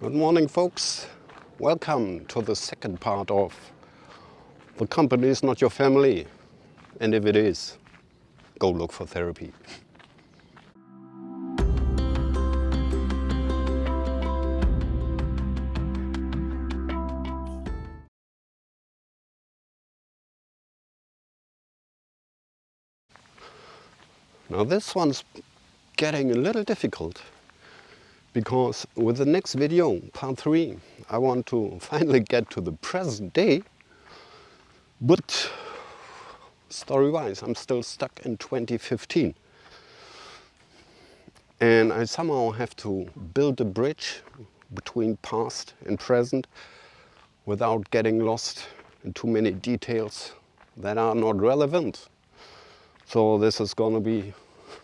Good morning, folks. Welcome to the second part of The Company is Not Your Family. And if it is, go look for therapy. Now this one's getting a little difficult because with the next video, part 3, I want to finally get to the present day, but story-wise, I'm still stuck in 2015. And I somehow have to build a bridge between past and present without getting lost in too many details that are not relevant. So this is going to be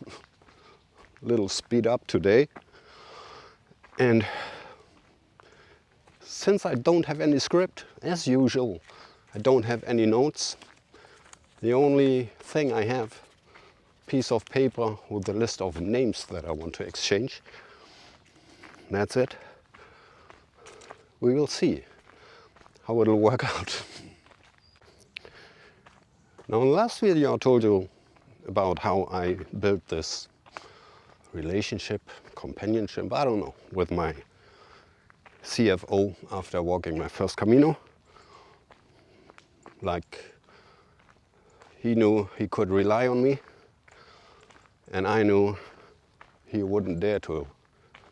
a little speed up today. And since I don't have any script, as usual, I don't have any notes. The only thing I have, piece of paper with a list of names that I want to exchange. That's it. We will see how it'll work out. Now, in the last video I told you about how I built this relationship, companionship, I don't know, with my CFO after walking my first Camino. Like, he knew he could rely on me, and I knew he wouldn't dare to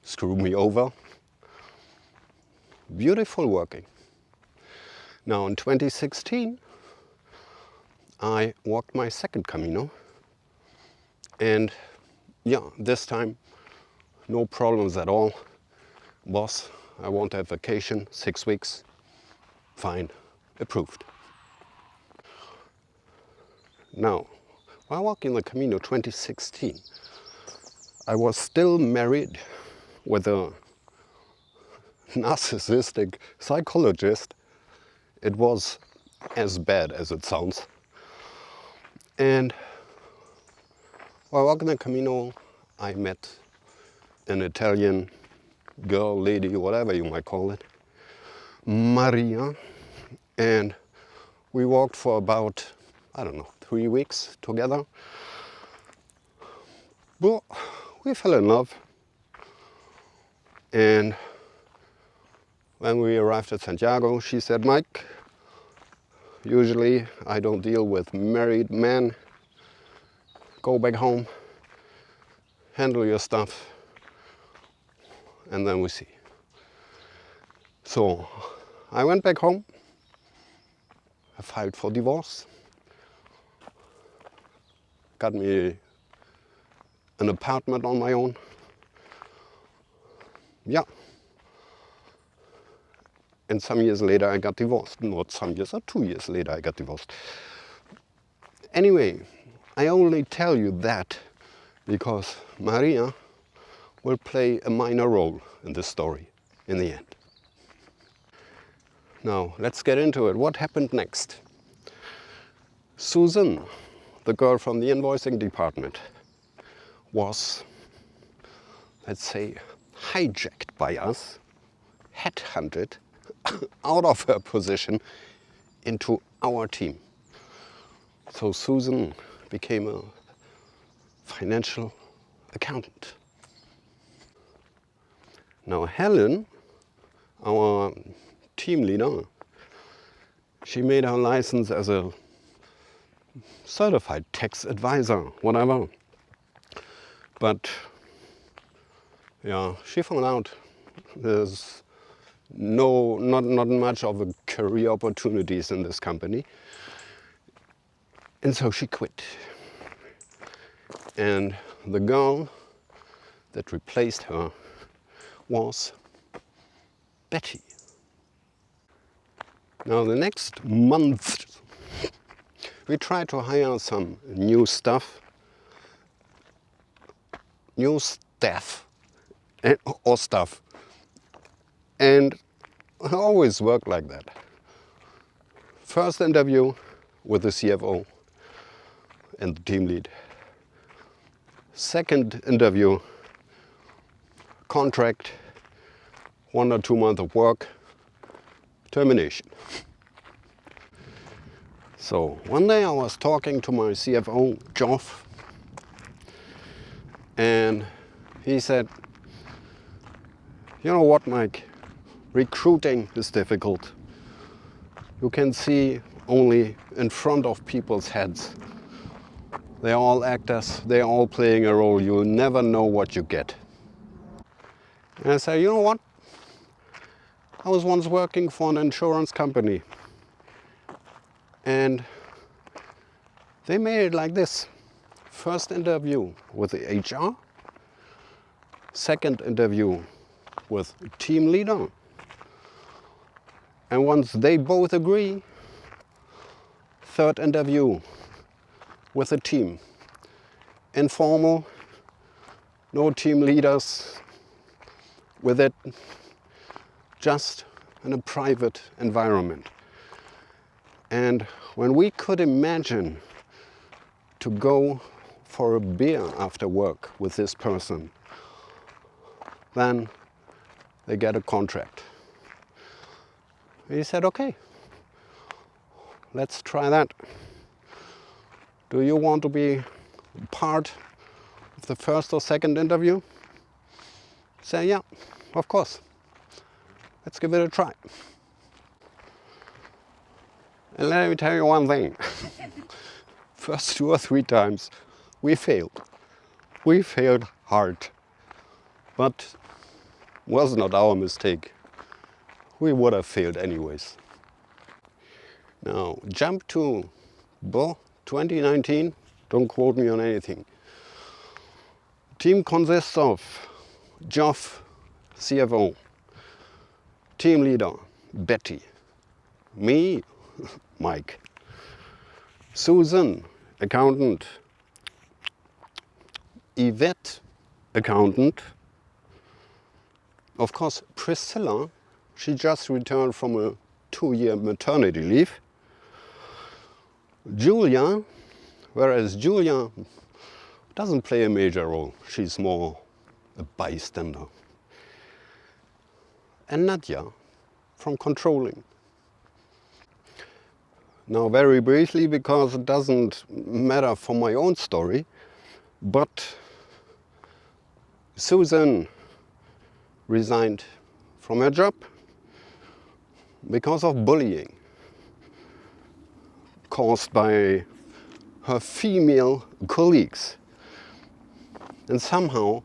screw me over. Beautiful working. Now in 2016, I walked my second Camino, and yeah, this time no problems at all. Boss, I want a vacation, 6 weeks. Fine, approved. Now, while walking the Camino 2016, I was still married with a narcissistic psychologist. It was as bad as it sounds. And while walking the Camino, I met an Italian girl, lady, whatever you might call it, Maria, and we walked for about, I don't know, 3 weeks together. But we fell in love, and when we arrived at Santiago, she said, "Mike, usually I don't deal with married men. Go back home, handle your stuff, and then we see." So I went back home. I filed for divorce. Got me an apartment on my own. Yeah. And some years later I got divorced. Not some years, or 2 years later I got divorced. Anyway, I only tell you that because Maria will play a minor role in this story in the end. Now, let's get into it. What happened next? Susan, the girl from the invoicing department, was, let's say, hijacked by us, headhunted out of her position into our team. So Susan became a financial accountant. Now Helen, our team leader, she made her license as a certified tax advisor, whatever. But yeah, she found out there's not much of a career opportunities in this company. And so she quit. And the girl that replaced her was Betty. Now the next month, we tried to hire some new staff, and it always worked like that. First interview with the CFO and the team lead. Second interview, contract 1 or 2 months of work, termination. So one day I was talking to my CFO, Geoff, and he said, you know what, Mike, recruiting is difficult. You can see only in front of people's heads. They're all actors, they're all playing a role. You'll never know what you get. And I said, you know what? I was once working for an insurance company, and they made it like this. First interview with the HR, second interview with team leader. And once they both agree, third interview with the team. Informal, no team leaders with it, just in a private environment. And when we could imagine to go for a beer after work with this person, then they get a contract. He said, okay, let's try that. Do you want to be part of the first or second interview? Say, yeah, of course. Let's give it a try. And let me tell you one thing. First 2 or 3 times, we failed. We failed hard. But was not our mistake. We would have failed anyways. Now, jump to 2019. Don't quote me on anything. Team consists of Geoff, CFO, team leader, Betty, me, Mike, Susan, accountant, Yvette, accountant, of course Priscilla, she just returned from a 2-year maternity leave, Julia, whereas Julia doesn't play a major role, she's more a bystander, and Nadia from controlling. Now very briefly, because it doesn't matter for my own story, but Susan resigned from her job because of bullying caused by her female colleagues. And somehow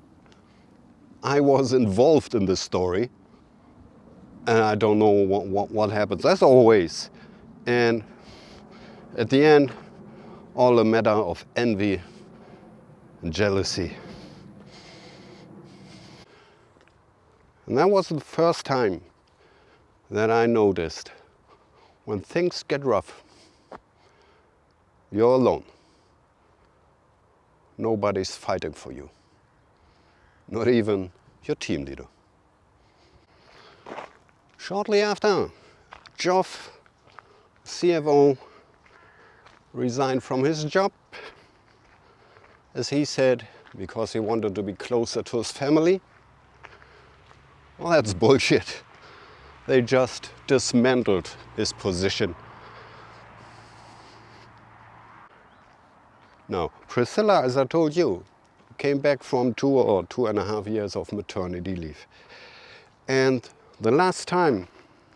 I was involved in this story, and I don't know what happens, as always. And at the end, all a matter of envy and jealousy. And that was the first time that I noticed when things get rough, you're alone. Nobody's fighting for you. Not even your team leader. Shortly after, Geoff, CFO, resigned from his job, as he said, because he wanted to be closer to his family. Well, that's bullshit. They just dismantled his position. Now, Priscilla, as I told you, came back from 2 or 2.5 years of maternity leave. And the last time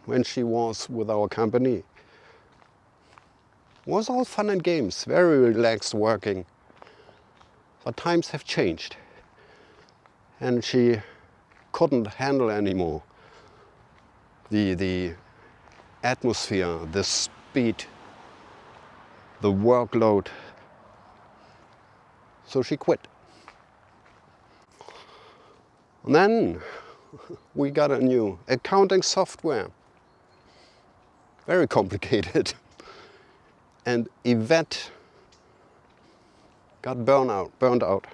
when she was with our company was all fun and games, very relaxed working. But times have changed, and she couldn't handle anymore the atmosphere, the speed, the workload. So she quit. And then we got a new accounting software, very complicated. And Yvette got burned out.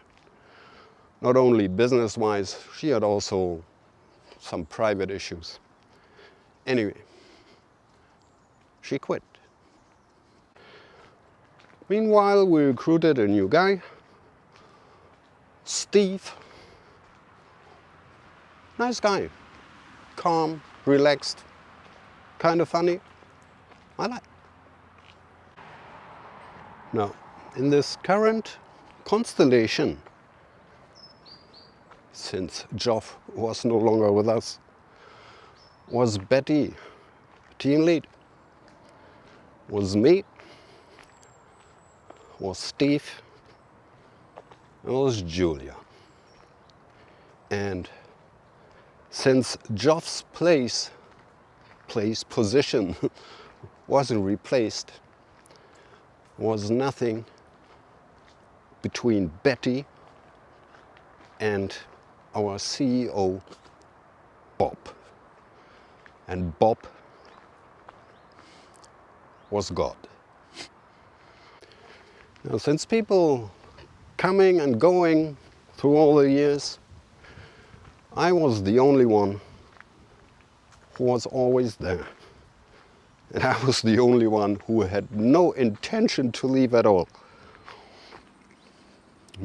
Not only business-wise, she had also some private issues. Anyway, she quit. Meanwhile, we recruited a new guy, Steve. Nice guy. calm, relaxed, kind of funny. I like. Now, in this current constellation, since Geoff was no longer with us, was Betty, team lead, was me, was Steve, and was Julia. And since Geoff's position wasn't replaced, was nothing between Betty and our CEO, Bob. And Bob was God. Now, since people coming and going through all the years, I was the only one who was always there. And I was the only one who had no intention to leave at all.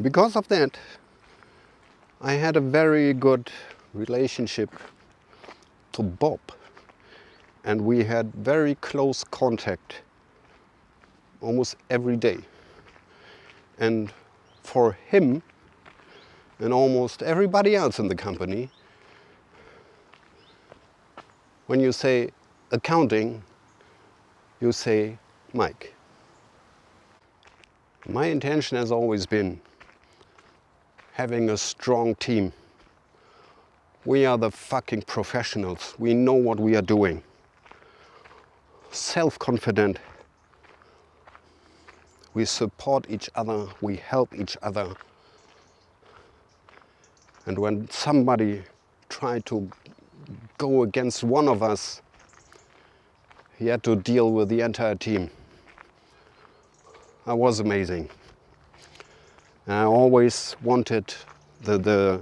Because of that, I had a very good relationship to Bob. And we had very close contact almost every day. And for him and almost everybody else in the company, when you say accounting, you say Mike. My intention has always been having a strong team. We are the fucking professionals. We know what we are doing. Self-confident. We support each other. We help each other. And when somebody tried to go against one of us, he had to deal with the entire team. That was amazing. And I always wanted the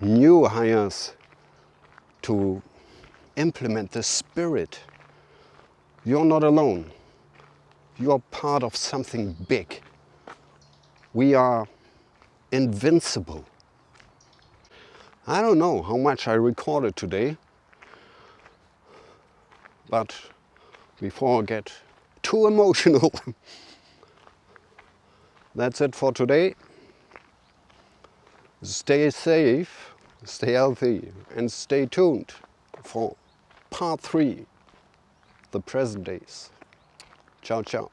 new hires to implement this spirit. You're not alone. You're part of something big. We are invincible. I don't know how much I recorded today, but before I get too emotional, that's it for today. Stay safe, stay healthy, and stay tuned for part 3, the present days. Ciao, ciao.